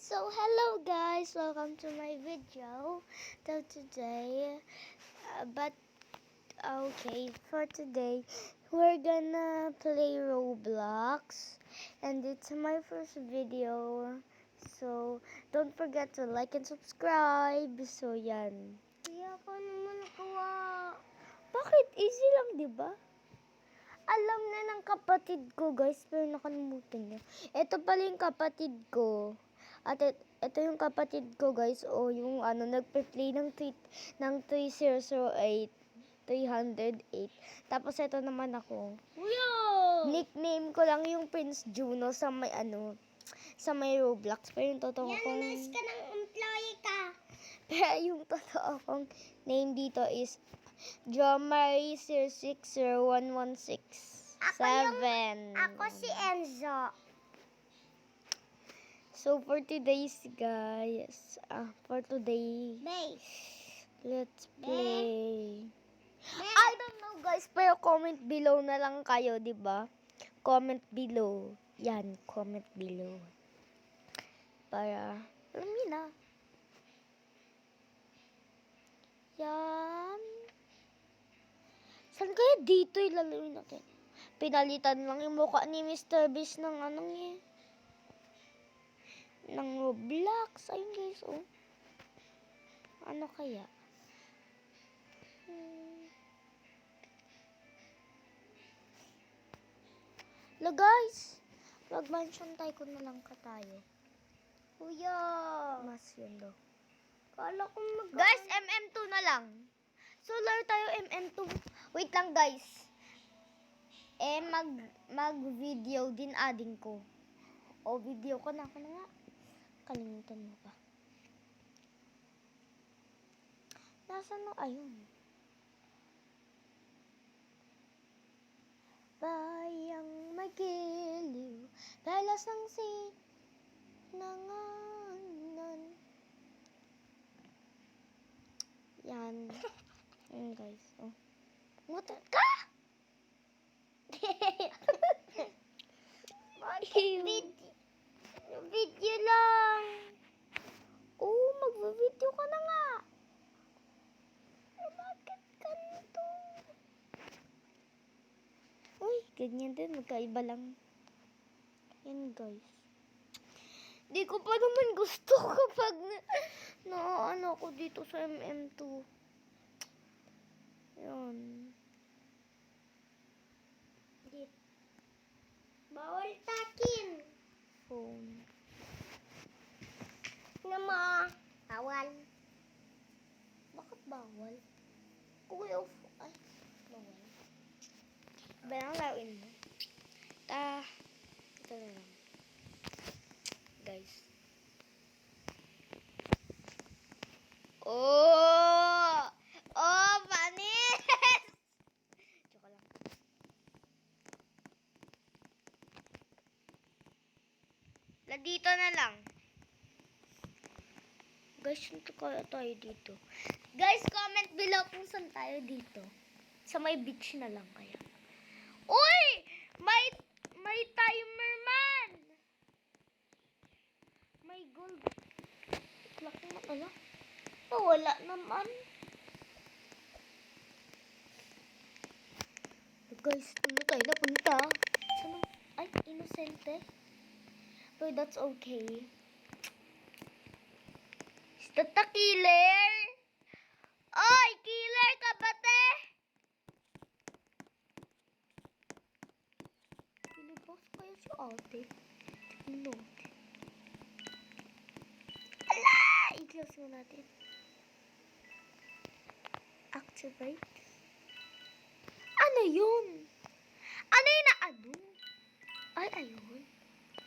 So hello guys, welcome to my video. So today, for today, we're gonna play Roblox, and it's my first video. So don't forget to like and subscribe. So yan. Kaya ko naman kuha. Bakit? Easy lang, di ba? Alam na ng kapatid ko, guys, pero nakalimutan niya. Ito pala yung kapatid ko. At ito yung kapatid ko, guys, o yung nagpe-play ng 3008, 308. Tapos ito naman ako. Kuya! Nickname ko lang yung Prince Juno sa may Roblox. Pero yung totoo Yan, kong umalis ka ng employee ka. pero yung totoo kong name dito is Jomari 060116. Ako si Enzo. So for today's guys, for today, Base. let's play. I don't know guys, pero comment below na lang kayo, 'di ba? Comment below. Yan, comment below. Para alam niyo na. Yan. Saan kaya dito ilalawin natin? Pinalitan lang yung mukha ni Mr. Beast ng ng Roblox. Ayun guys, oh. Ano kaya? Guys, mag-mansion tycoon na lang ka tayo. Kuya! Mas yun daw. Kala ko Guys, MM2 na lang. So, laro tayo MM2. Wait lang, guys. Mag-video din adding ko. O, video ko na. Ako na nga. Kalimutan mo pa. Nasaan na? Ayun. Bayang magiliw, dalas ng sinanganan. Yan. Yan guys. Oh. Mutot ka! Video lang. Oh, mag-video ka na nga. Bakit ganito? Uy, ganyan din. Magkaiba lang. Yan guys. Di ko pa naman gusto kapag na ako dito sa MM2. Yan. bawal takin. Phone. Nama. Bawal. Bakit bawal? Kuya, ay, bawal. Ba nang lawin mo? Ito na lang. Guys. Oh! Oh, panis! Joke lang. Dito na lang. Guys, saan kaya tayo dito? Guys, comment below kung saan tayo dito. Sa may beach na lang kaya. Uy! May timer man! May gold. Laki mo ala. Wala naman. Guys, ano tayo napunta? Saan? Ay, inosente. But that's okay. Is that the killer? Oy, killer ka ba, te? Pinibos kaya si ate. No. Ala! I-close mo natin. Activate. Ano yun? Ano yun na ano? Ay, ayun.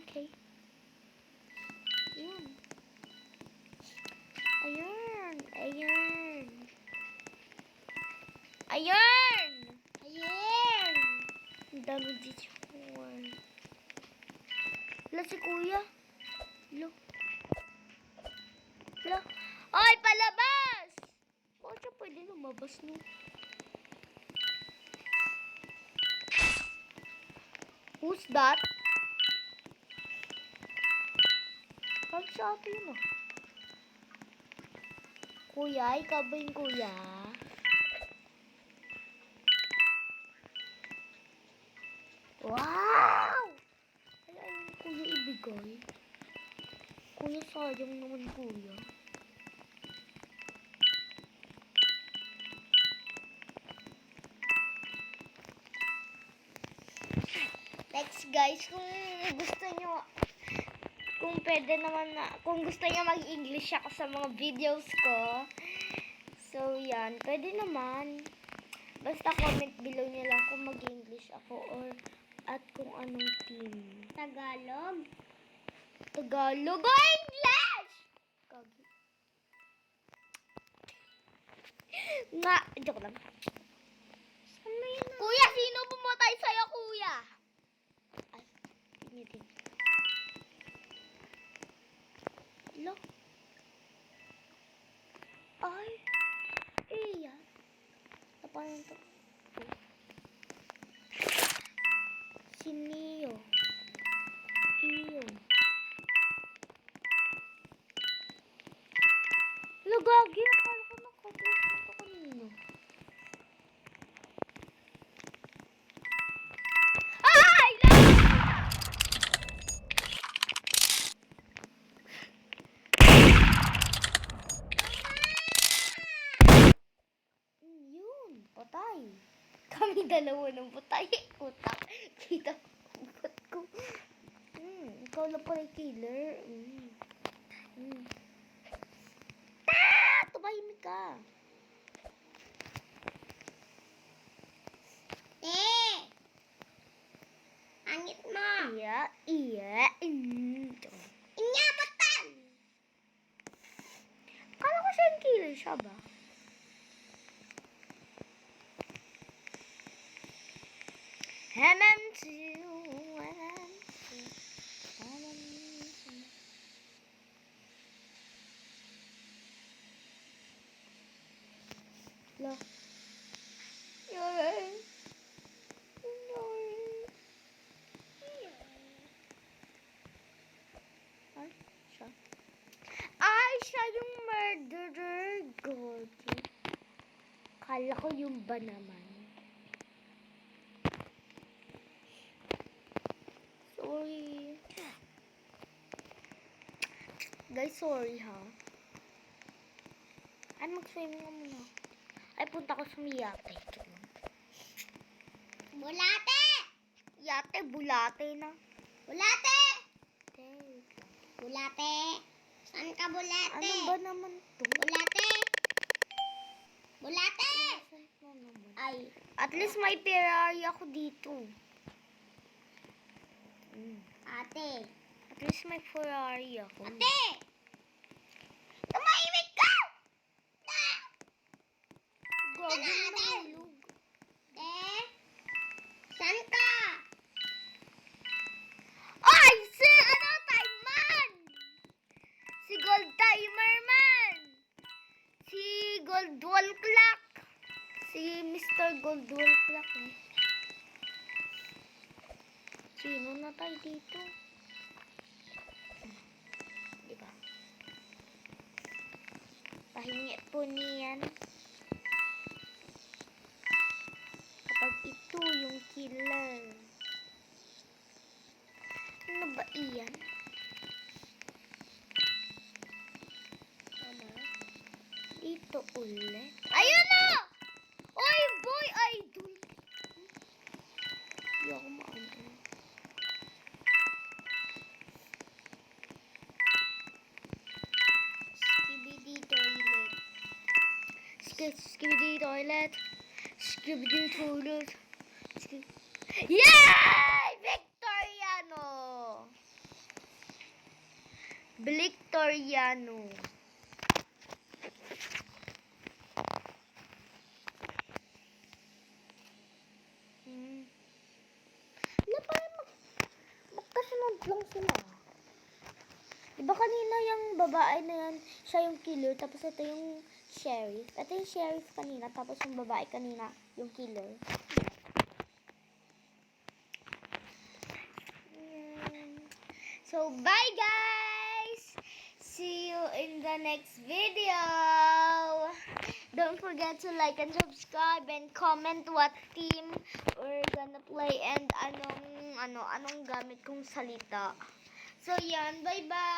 Okay. Ayun. Ayan. Ayan. Ayan! Ayan! Ang dami dito. Wala si kuya. Lo. Lo. Ay, palabas! Bakit siya pwede lumabas no? Who's that? Kami sa atin yun ah. Kuya, ikaw ba yung kuya? Wow! Ay, ayun, kuya ibigay. Kuya, sayang naman kuya. Next guys, kung gusto nyo, kung pwede naman na, kung gusto nyo mag-English ako sa mga videos ko, so yan, pwede naman. Basta comment below nyo lang kung mag-English ako or at kung anong team. Tagalog. Tagalog o English! Kagi. Nga, joke lang. Saan mo yun? Kuya, sino pumatay sa'yo, kuya? Ay, tinitin. Lo? Ay, iya. Tapanan to. Si Neo. Iyo. Lagagi, akala ko nakablock ito kanino. Ay! Yun, patay. Kami dalawa ng patay. Utak. Kita ko, upat ko. Ikaw lang pala yung killer. Tumahimik ka. Angit mo. Iya, iya. Inyabatan. Kala ko siya yung killer siya ba? Lo. Yay. Ay, siya. Ay, siya yung murderer. Gordy. Kala ko yung ba naman. Sorry. Guys, sorry ha. Ay, mag-swimming nga muna. Ay, punta ko sa Miyate. Bulate. Yate, bulate na. Bulate. Okay. Bulate. Saan ka bulate? Ano ba naman to? Bulate. Bulate. Ano naman? Ay. At least may Ferrari ako dito. Ate. At least may Ferrari ako. Ate. Tumahimik ka. Gago Ate. na nahulog. Saan ka? Ay! Si ano? Time man! Si Gold Timer man! Si Gold Wall Clock! Si Mr. Gold Wall Clock eh. Sino na tayo dito? Diba? Pahingi po niyan. Kapag ito yung killer. Ano ba iyan? Ano? Ito ulit. Ayun na! Oy, boy! Idol! Hindi ako maano. Skibidi toilet. Skibidi toilet. Skibidi toilet. Yay! Victoriano! Victoriano. Wala pa rin magkasunod lang sila. Diba kanina yung babae na yan, siya yung killer, tapos ito yung sheriff. Ito yung sheriff kanina, tapos yung babae kanina, yung killer. So, bye guys! the next video. Don't forget to like and subscribe and comment what team we're gonna play and anong gamit kong salita. So yan, bye-bye.